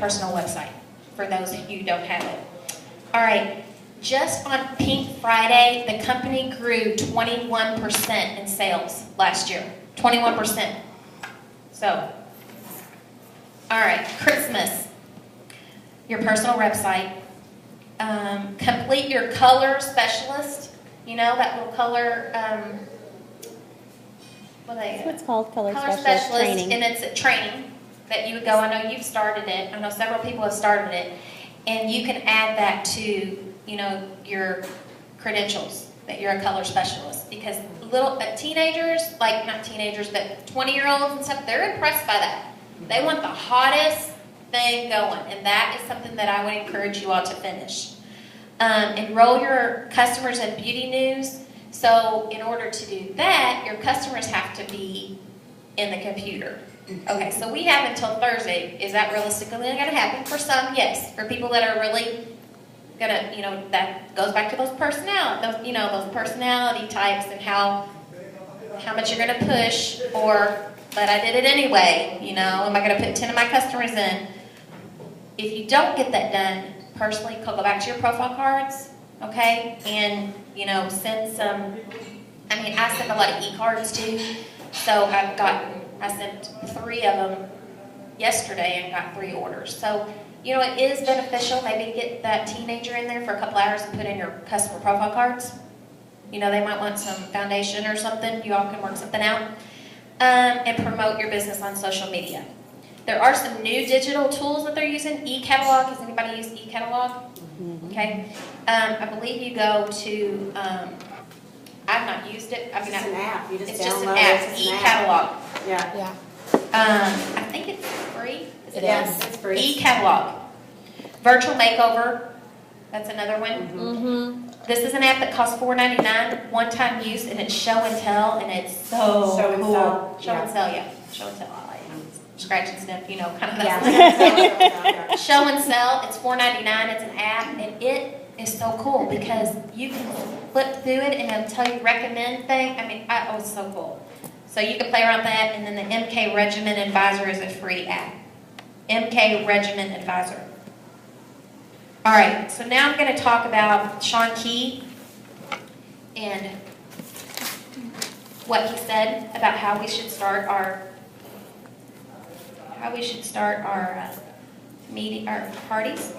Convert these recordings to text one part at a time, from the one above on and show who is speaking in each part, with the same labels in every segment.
Speaker 1: personal website for those who don't have it. All right, just on Pink Friday, the company grew 21% in sales last year. 21%. So, all right, Christmas, your personal website. Complete your color specialist. You know, that little color,
Speaker 2: That's what it's called, color
Speaker 1: specialist
Speaker 2: training.
Speaker 1: And it's a training that you would go. I know you've started it. I know several people have started it. And you can add that to, you know, your credentials that you're a color specialist. Because little teenagers, like not teenagers, but 20-year-olds and stuff, they're impressed by that. They want the hottest thing going. And that is something that I would encourage you all to finish. Enroll your customers in beauty news. So in order to do that, your customers have to be in the computer. Okay, so we have until Thursday. Is that realistically going to happen? For some, yes. For people that are really gonna, you know, that goes back to those personality types and how much you're gonna push, but I did it anyway. You know, am I gonna put 10 of my customers in? If you don't get that done, personally, go back to your profile cards, okay, and you know, send some. I mean, I send a lot of e-cards too, so I sent 3 of them yesterday and got 3 orders. So, you know, it is beneficial maybe to get that teenager in there for a couple hours and put in your customer profile cards. You know, they might want some foundation or something. You all can work something out. And promote your business on social media. There are some new digital tools that they're using. E-catalog. Has anybody used e-catalog? Mm-hmm. Okay. I believe you go to, I've not used it. I mean,
Speaker 3: it's an app. You just
Speaker 1: it's
Speaker 3: download
Speaker 1: just an app. E-catalog.
Speaker 3: Yeah.
Speaker 1: I think it's free.
Speaker 3: Yes, it's free.
Speaker 1: E-catalog. Virtual makeover. That's another one.
Speaker 2: Mm-hmm.
Speaker 1: This is an app that costs $4.99, one-time use, and it's show and tell, and it's so
Speaker 3: Show and
Speaker 1: cool.
Speaker 3: sell.
Speaker 1: Show
Speaker 3: Yeah.
Speaker 1: and sell, yeah. Show and sell. I like scratch and sniff, you know, kind of
Speaker 3: Yeah.
Speaker 1: that. Show and sell. It's $4.99. It's an app, and it is so cool because you can flip through it and it'll tell you recommend thing. I mean, oh, it's so cool. So you can play around with that, and then the MK Regimen Advisor is a free app. MK Regimen Advisor. All right, so now I'm going to talk about Sean Key and what he said about how we should start our meeting, our parties.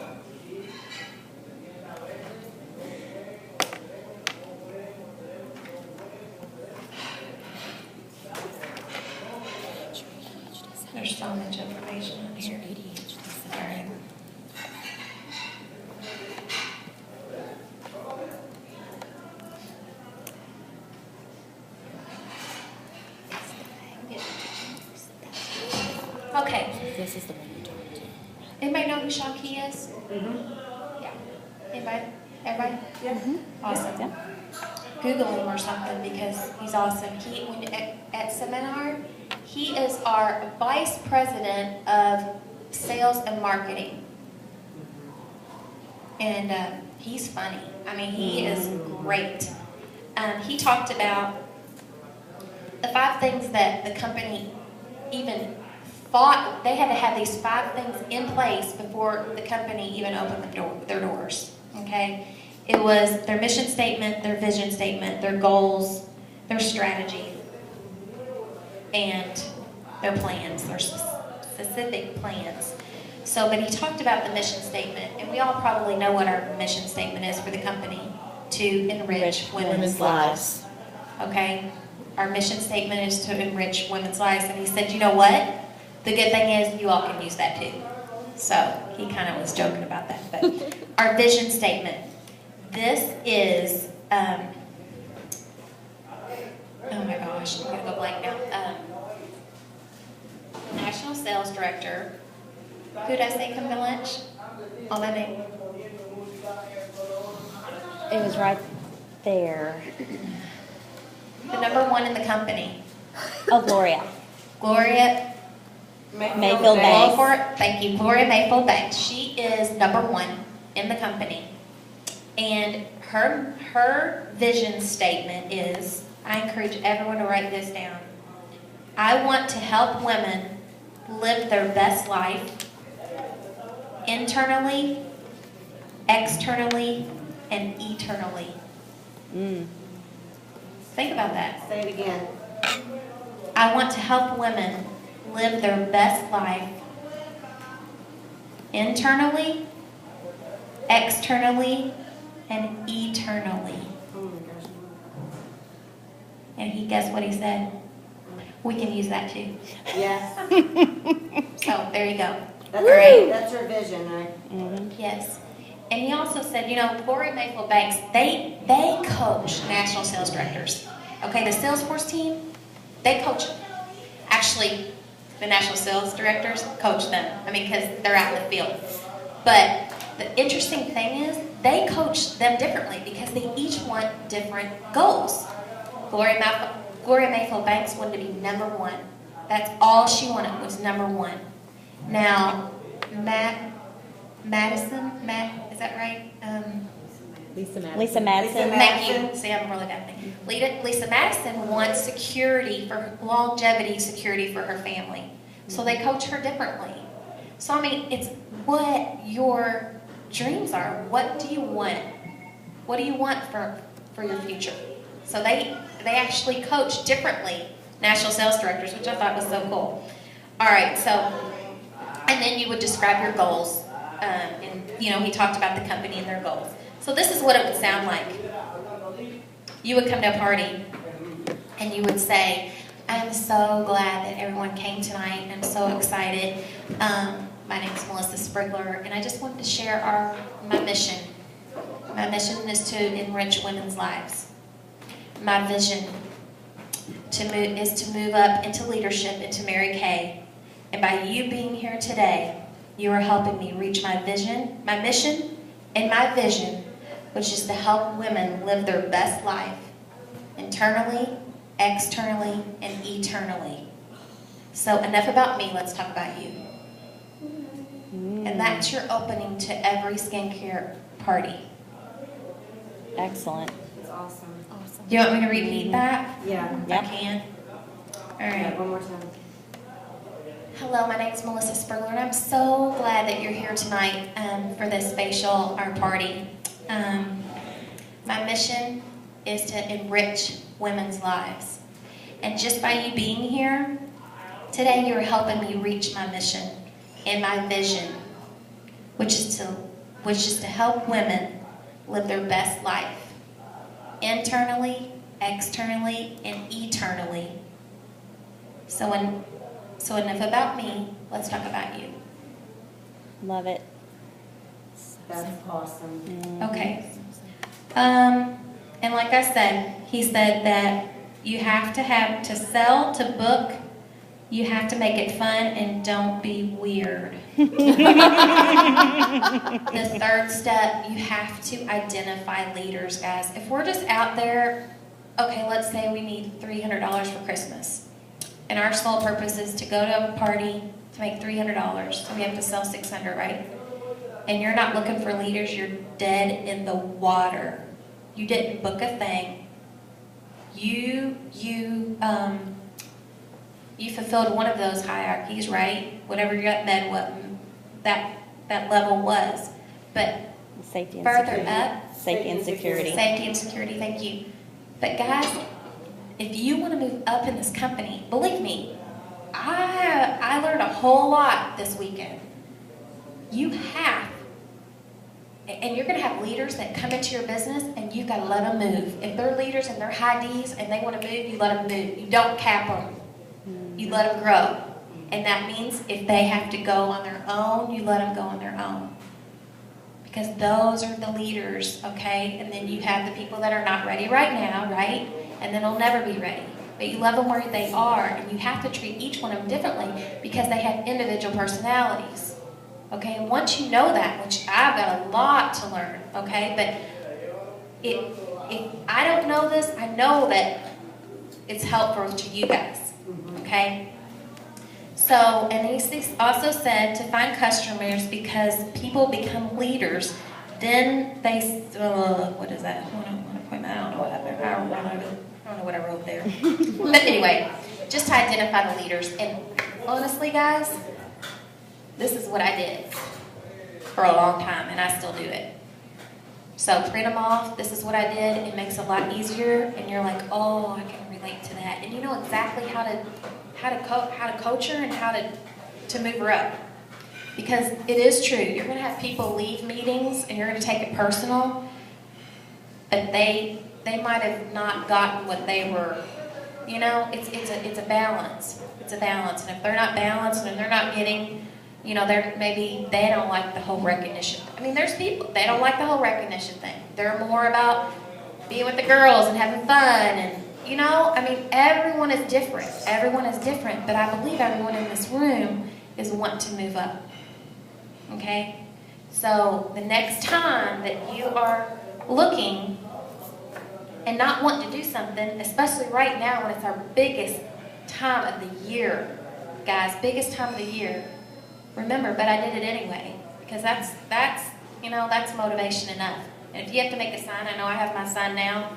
Speaker 1: There's so much information in here. All right. Okay.
Speaker 2: This is the one you talked to.
Speaker 1: Anybody know who Sean Key is?
Speaker 3: Mm-hmm.
Speaker 1: Yeah. Anybody? Everybody?
Speaker 3: Yeah.
Speaker 2: Mm-hmm.
Speaker 1: Awesome.
Speaker 2: Yeah.
Speaker 1: Google him or something because he's awesome. At seminar, he is our vice president of sales and marketing. And he's funny. I mean, he is great. He talked about the 5 things that the company even thought they had to have these 5 things in place before the company even opened their doors. Okay? It was their mission statement, their vision statement, their goals, their strategy, and their plans, their specific plans. So, but he talked about the mission statement, and we all probably know what our mission statement is for the company: to enrich women's lives. Okay? Our mission statement is to enrich women's lives, and he said, you know what? The good thing is you all can use that too. So he kind of was joking about that. But our vision statement. This is, oh my gosh, I'm going to go blank now. National Sales Director. Who did I say come to lunch? On that name.
Speaker 2: It was right there.
Speaker 1: The number 1 in the company.
Speaker 2: Oh, Gloria.
Speaker 1: Gloria
Speaker 2: Mayfield Banks.
Speaker 1: Thank you, Gloria Mayfield Banks. She is number 1 in the company. And her vision statement is, I encourage everyone to write this down. I want to help women live their best life internally, externally, and eternally. Think about that.
Speaker 3: Say it again.
Speaker 1: I want to help women live their best life internally, externally, and eternally.
Speaker 3: Oh my gosh.
Speaker 1: And guess what he said? We can use that too.
Speaker 3: Yes.
Speaker 1: So there you go.
Speaker 3: That's
Speaker 1: Right.
Speaker 3: That's her vision, right?
Speaker 1: Yes. And he also said, Gloria Mayfield Banks, they coach national sales directors. Okay, the Salesforce team, they coach them. Actually, the national sales directors coach them. Because they're out in the field. But the interesting thing is, they coach them differently because they each want different goals. Gloria Mayfield Banks wanted to be number one. That's all she wanted was number one. Now, Madison, is that right?
Speaker 2: Lisa Madison.
Speaker 3: Lisa
Speaker 1: Thank you.
Speaker 3: Madison.
Speaker 1: See, I'm really bad at thinking. Lisa Madison wants longevity security for her family. So they coach her differently. So, it's what your dreams are. What do you want? What do you want for your future? So they actually coach differently, national sales directors, which I thought was so cool. All right, so, and then you would describe your goals. And, he talked about the company and their goals. So this is what it would sound like. You would come to a party and you would say, I'm so glad that everyone came tonight. I'm so excited. My name is Melissa Sprigler, and I just wanted to share my mission. My mission is to enrich women's lives. My vision is to move up into leadership into Mary Kay. And by you being here today, you are helping me reach my vision, my mission, and my vision, which is to help women live their best life internally, externally, and eternally. So enough about me, let's talk about you. And that's your opening to every skincare party.
Speaker 2: Excellent.
Speaker 3: It's awesome.
Speaker 1: Do you want me to repeat that?
Speaker 3: Yeah.
Speaker 1: If I can. All
Speaker 3: Yeah,
Speaker 1: right.
Speaker 3: one more time.
Speaker 1: Hello, my name is Melissa Sprigler, and I'm so glad that you're here tonight for this facial, our party. My mission is to enrich women's lives. And just by you being here, today you're helping me reach my mission and my vision, which is to help women live their best life. Internally, externally, and eternally. So enough about me, let's talk about you.
Speaker 2: Love it.
Speaker 3: That's awesome.
Speaker 1: Okay. And like I said, he said that you have to sell, to book, you have to make it fun and don't be weird. The third step, you have to identify leaders, guys. If we're just out there, okay, let's say we need $300 for Christmas. And our sole purpose is to go to a party to make $300. So we have to sell $600, right? And you're not looking for leaders, you're dead in the water. You didn't book a thing. You fulfilled one of those hierarchies, right? Whatever your what that level was. But
Speaker 2: Safety and
Speaker 1: further
Speaker 2: security.
Speaker 1: up,
Speaker 2: Safety and security.
Speaker 1: safety and security, thank you. But guys, if you want to move up in this company, believe me, I learned a whole lot this weekend. You have, and you're going to have leaders that come into your business, and you've got to let them move. If they're leaders and they're high Ds and they want to move, you let them move. You don't cap them. You let them grow. And that means if they have to go on their own, you let them go on their own. Because those are the leaders, okay? And then you have the people that are not ready right now, right? And then they'll never be ready. But you love them where they are, and you have to treat each one of them differently because they have individual personalities. Okay, and once you know that, which I've got a lot to learn, okay? But if I don't know this, I know that it's helpful to you guys, okay? So, and he also said to find customers because people become leaders. Then they, what is that? I don't know what happened. I don't know what I wrote there. But anyway, just to identify the leaders. And honestly, guys, this is what I did. for a long time, and I still do it. So print them off. This is what I did. It makes it a lot easier, and you're like, oh, I can relate to that, and you know exactly how to coach her and how to move her up. Because it is true. You're going to have people leave meetings, and you're going to take it personal, but they might have not gotten what they were. You know, it's a balance. It's a balance, and if they're not balanced and they're not getting, you know, maybe they don't like the whole recognition. I mean, there's people, they don't like the whole recognition thing. They're more about being with the girls and having fun and, you know, I mean, everyone is different. Everyone is different, but I believe everyone in this room is wanting to move up. Okay? So the next time that you are looking and not wanting to do something, especially right now when it's our biggest time of the year, guys, biggest time of the year, remember, but I did it anyway, because that's you know, that's motivation enough. And if you have to make a sign, I know I have my sign now,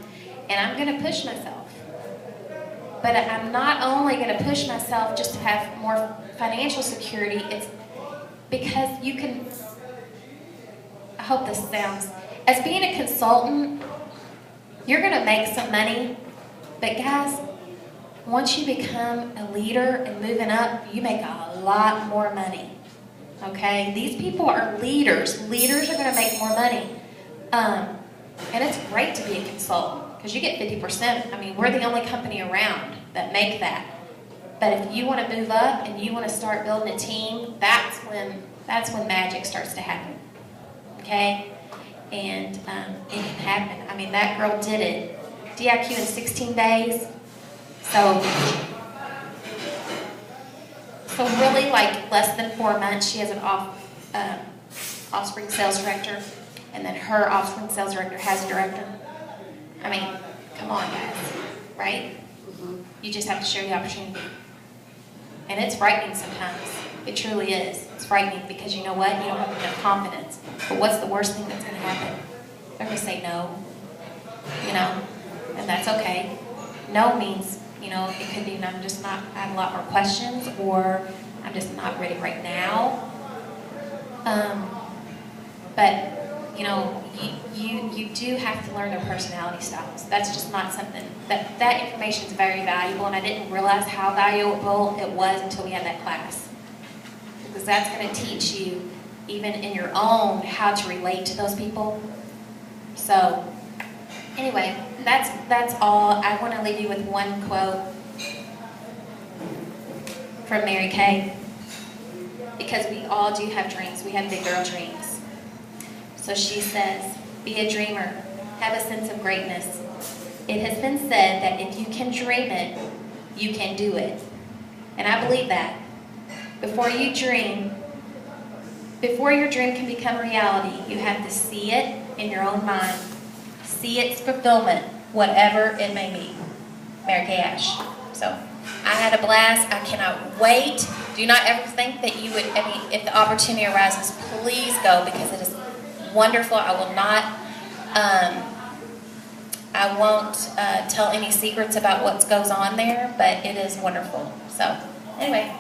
Speaker 1: and I'm going to push myself. But I'm not only going to push myself just to have more financial security, it's because you can, I hope this sounds, as being a consultant, you're going to make some money, but guys, once you become a leader and moving up, you make a lot more money. Okay? These people are leaders. Leaders are going to make more money. And it's great to be a consultant because you get 50%. I mean, we're the only company around that make that. But if you want to move up and you want to start building a team, that's when magic starts to happen. Okay? And it can happen. I mean, that girl did it. DIQ in 16 days. So really, like less than 4 months, she has an offspring sales director, and then her offspring sales director has a director. I mean, come on, guys, right? You just have to share the opportunity. And it's frightening sometimes. It truly is. It's frightening because you know what? You don't have enough confidence. But what's the worst thing that's going to happen? They're going to say no, you know, and that's okay. No means, you know, it could be I have a lot more questions, or I'm just not ready right now. But, you know, you do have to learn their personality styles. That's just not something, that information is very valuable, and I didn't realize how valuable it was until we had that class. Because that's going to teach you, even in your own, how to relate to those people. So, anyway, that's all. I want to leave you with one quote from Mary Kay, because we all do have dreams. We have big girl dreams. So she says, be a dreamer. Have a sense of greatness. It has been said that if you can dream it, you can do it. And I believe that. Before your dream can become reality, you have to see it in your own mind. See its fulfillment, whatever it may be. Mary Kay Ash. So, I had a blast. I cannot wait. Do not ever think that you would, I mean, if the opportunity arises, please go, because it is wonderful. I will not, I won't tell any secrets about what goes on there, but it is wonderful. So, anyway.